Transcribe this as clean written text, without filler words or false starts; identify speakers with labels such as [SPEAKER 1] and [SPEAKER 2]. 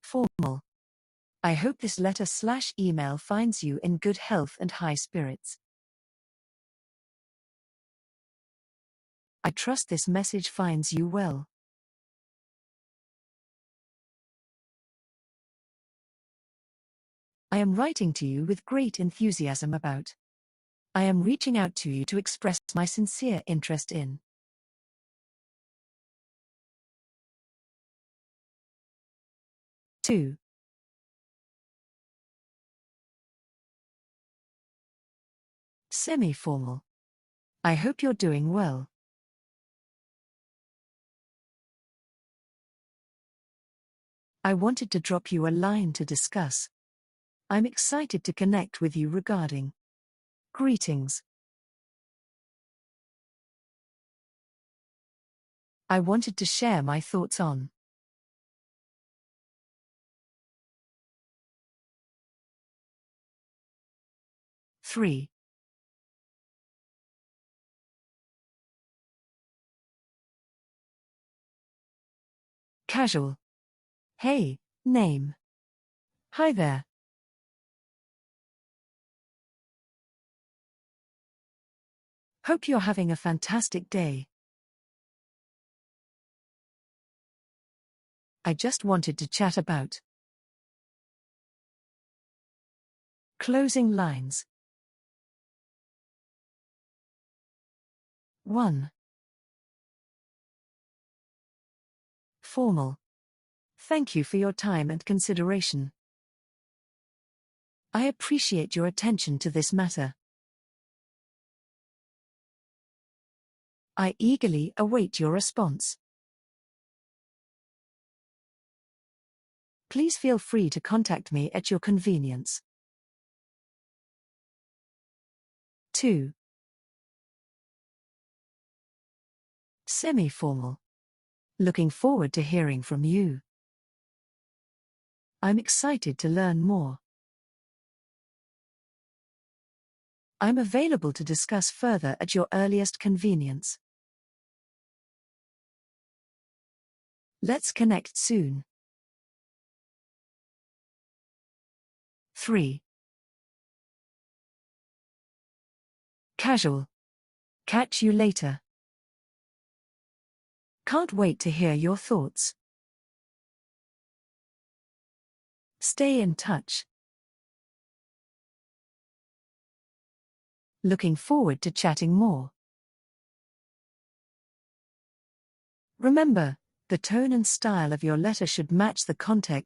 [SPEAKER 1] Formal. I hope this letter/email finds you in good health and high spirits. I trust this message finds you well. I am writing to you with great enthusiasm about. I am reaching out to you to express my sincere interest in. Two. Semi-formal. I hope you're doing well. I wanted to drop you a line to discuss. I'm excited to connect with you regarding. Greetings. I wanted to share my thoughts on. Three. Casual. Hey, name. Hi there. Hope you're having a fantastic day. I just wanted to chat about. Closing lines. 1. Formal. Thank you for your time and consideration. I appreciate your attention to this matter. I eagerly await your response. Please feel free to contact me at your convenience. 2. Semi-formal. Looking forward to hearing from you. I'm excited to learn more. I'm available to discuss further at your earliest convenience. Let's connect soon. 3. Casual. Catch you later. Can't wait to hear your thoughts. Stay in touch. Looking forward to chatting more. Remember, the tone and style of your letter should match the context